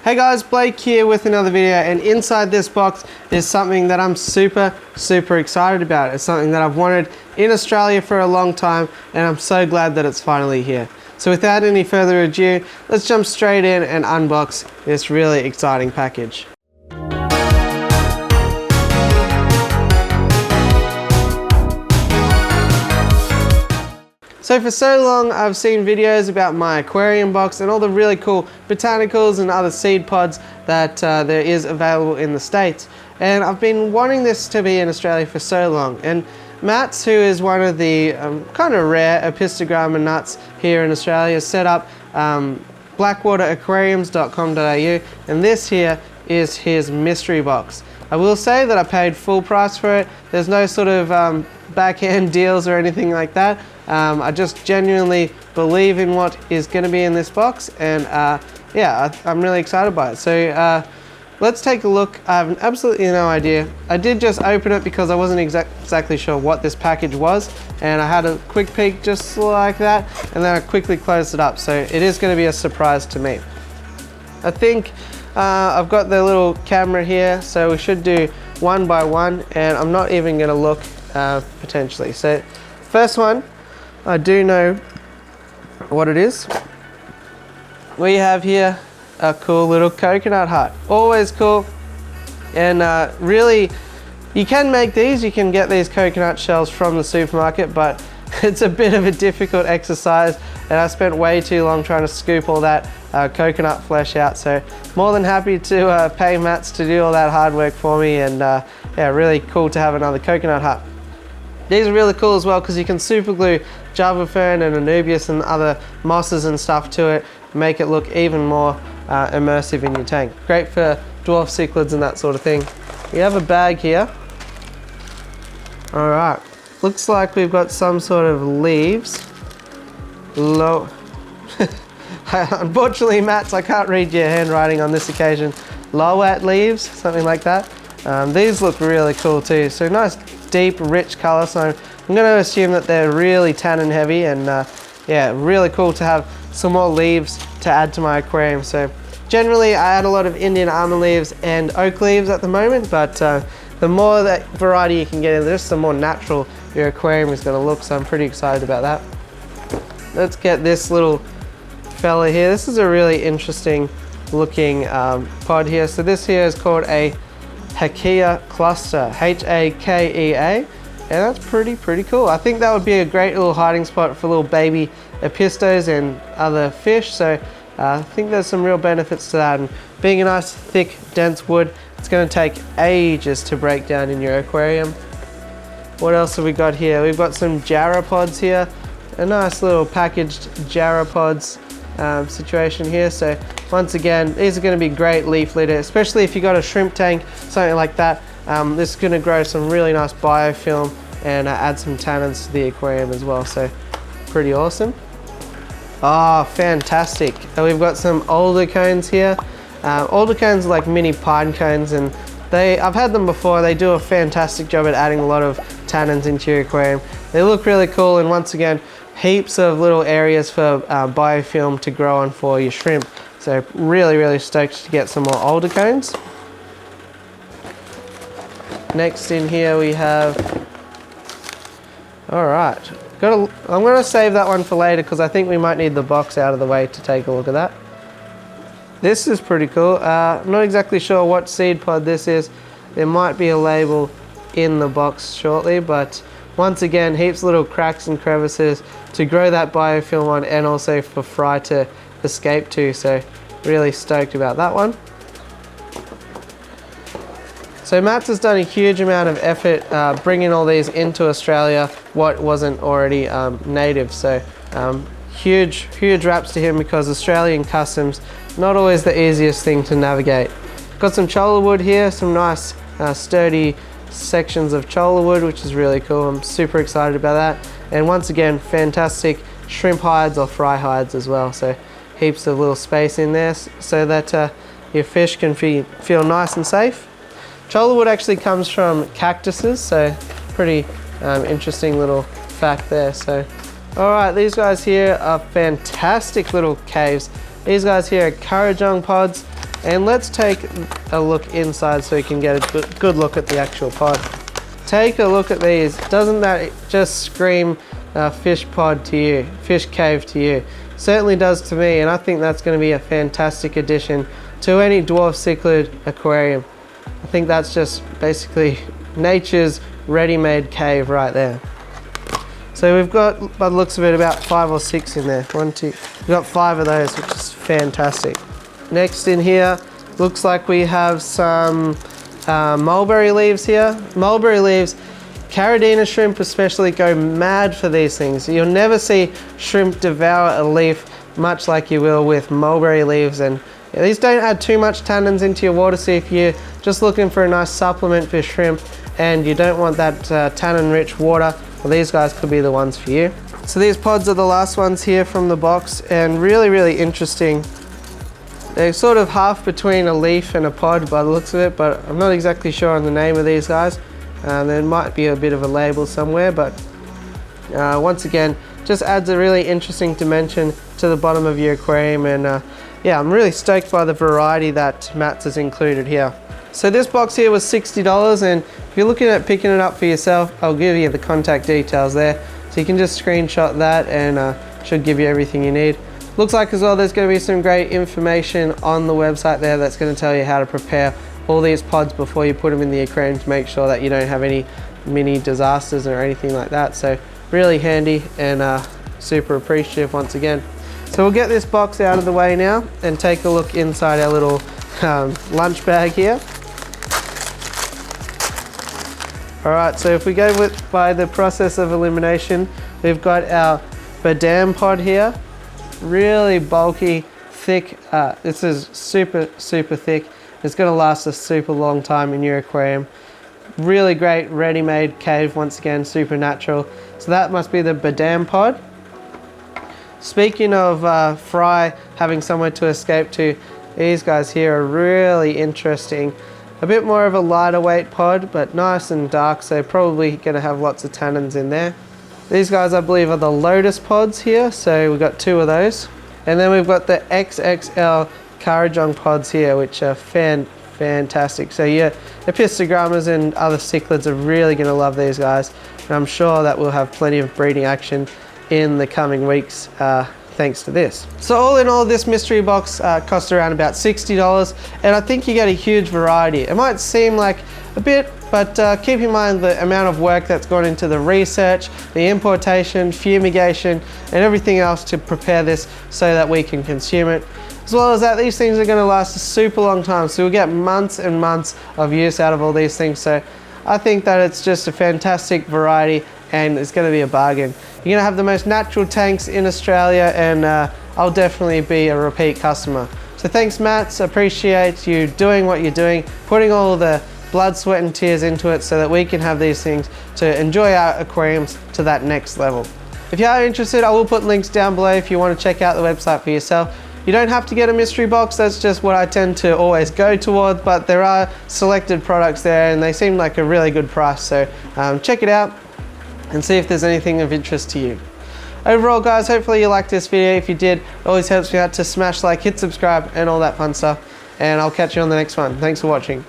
Hey guys, Blake here with another video, and inside this box is something that I'm super excited about. It's something that I've wanted in Australia for a long time, and I'm so glad that it's finally here. So without any further ado, let's jump straight in and unbox this really exciting package. So for so long I've seen videos about my aquarium box and all the really cool botanicals and other seed pods that there is available in the States. And I've been wanting this to be in Australia for so long. And Matt's, who is one of the kind of rare epistogramma nuts here in Australia, set up blackwateraquariums.com.au, and this here is his mystery box. I will say that I paid full price for it. There's no sort of backhand deals or anything like that. I just genuinely believe in what is going to be in this box, and yeah, I'm really excited by it. So let's take a look. I have absolutely no idea. I did just open it because I wasn't exactly sure what this package was, and I had a quick peek just like that, and then I quickly closed it up. So it is going to be a surprise to me. I think I've got the little camera here, so we should do one by one, and I'm not even going to look potentially. So first one, I do know what it is. We have here a cool little coconut hut. Always cool. And really, you can make these. You can get these coconut shells from the supermarket, but it's a bit of a difficult exercise, and I spent way too long trying to scoop all that coconut flesh out. So more than happy to pay Mats to do all that hard work for me, and yeah, really cool to have another coconut hut. These are really cool as well because you can super glue Java fern and Anubias and other mosses and stuff to it, make it look even more immersive in your tank. Great for dwarf cichlids and that sort of thing. We have a bag here. All right, looks like we've got some sort of leaves. Unfortunately, Mats, I can't read your handwriting on this occasion. Lowat leaves, something like that. These look really cool too. So nice, deep, rich color. So I'm going to assume that they're really tannin heavy, and yeah, really cool to have some more leaves to add to my aquarium. So generally I add a lot of Indian almond leaves and oak leaves at the moment, but the more that variety you can get in this, the more natural your aquarium is going to look. So I'm pretty excited about that. Let's get this little fella here. This is a really interesting looking pod here. So this here is called a Hakea cluster, H-A-K-E-A, and that's pretty cool. I think that would be a great little hiding spot for little baby epistos and other fish. So I think there's some real benefits to that, and being a nice thick dense wood, it's going to take ages to break down in your aquarium. What else have we got here? We've got some GorillaPods here, a nice little packaged GorillaPods situation here. So once again, these are going to be great leaf litter, especially if you got a shrimp tank, something like that. This is going to grow some really nice biofilm and add some tannins to the aquarium as well. So pretty awesome. Oh, fantastic. And we've got some alder cones here. Alder cones are like mini pine cones, and I've had them before. They do a fantastic job at adding a lot of tannins into your aquarium. They look really cool, and once again, heaps of little areas for biofilm to grow on for your shrimp. So really stoked to get some more alder cones. Next in here we have, all right, I'm going to save that one for later because I think we might need the box out of the way to take a look at that. This is pretty cool. I'm not exactly sure what seed pod this is. There might be a label in the box shortly, but once again, heaps of little cracks and crevices to grow that biofilm on, and also for fry to escape to. So really stoked about that one. So Mats has done a huge amount of effort bringing all these into Australia, what wasn't already native. So huge raps to him, because Australian customs, not always the easiest thing to navigate. Got some cholla wood here, some nice sturdy sections of cholla wood, which is really cool. I'm super excited about that. And once again, fantastic shrimp hides or fry hides as well. So heaps of little space in there so that your fish can feel nice and safe. Cholla wood actually comes from cactuses, so pretty interesting little fact there. So all right, these guys here are fantastic little caves. These guys here are Currajong pods. And let's take a look inside so you can get a good look at the actual pod. Take a look at these. Doesn't that just scream fish pod to you, fish cave to you? Certainly does to me, and I think that's going to be a fantastic addition to any dwarf cichlid aquarium. I think that's just basically nature's ready-made cave right there. So we've got, by the looks of it, about 5 or 6 in there. 1, 2, we've got 5 of those, which is fantastic. Next in here, looks like we have some mulberry leaves here. Mulberry leaves, Caridina shrimp especially go mad for these things. You'll never see shrimp devour a leaf much like you will with mulberry leaves. And these don't add too much tannins into your water, so if you're just looking for a nice supplement for shrimp and you don't want that tannin-rich water, well, these guys could be the ones for you. So these pods are the last ones here from the box, and really interesting. They're sort of half between a leaf and a pod by the looks of it, but I'm not exactly sure on the name of these guys. There might be a bit of a label somewhere, but once again, just adds a really interesting dimension to the bottom of your aquarium. And yeah, I'm really stoked by the variety that Matt's has included here. So this box here was $60, and if you're looking at picking it up for yourself, I'll give you the contact details there. So you can just screenshot that and should give you everything you need. Looks like as well there's going to be some great information on the website there that's going to tell you how to prepare all these pods before you put them in the aquarium to make sure that you don't have any mini disasters or anything like that. So really handy and super appreciative once again. So we'll get this box out of the way now and take a look inside our little lunch bag here. Alright, so if we go by the process of elimination, we've got our badam pod here. Really bulky, thick. This is super thick. It's going to last a super long time in your aquarium. Really great ready-made cave, once again, super natural. So that must be the badam pod. Speaking of fry having somewhere to escape to, these guys here are really interesting. A bit more of a lighter weight pod, but nice and dark, so probably going to have lots of tannins in there. These guys, I believe, are the Lotus Pods here, so we've got 2 of those. And then we've got the XXL Carajong pods here, which are fantastic. So yeah, epistogrammas and other cichlids are really going to love these guys. And I'm sure that we'll have plenty of breeding action in the coming weeks thanks to this. So all in all, this mystery box cost around about $60, and I think you get a huge variety. It might seem like a bit, but keep in mind the amount of work that's gone into the research, the importation, fumigation, and everything else to prepare this so that we can consume it. As well as that, these things are going to last a super long time, so we'll get months and months of use out of all these things. So I think that it's just a fantastic variety, and it's going to be a bargain. You're going to have the most natural tanks in Australia, and I'll definitely be a repeat customer. So thanks, Matt. Appreciate you doing what you're doing, putting all the blood, sweat and tears into it so that we can have these things to enjoy our aquariums to that next level. If you are interested, I will put links down below if you want to check out the website for yourself. You don't have to get a mystery box, that's just what I tend to always go toward, but there are selected products there and they seem like a really good price, so check it out and see if there's anything of interest to you. Overall guys, hopefully you liked this video. If you did, it always helps me out to smash like, hit subscribe and all that fun stuff, and I'll catch you on the next one. Thanks for watching.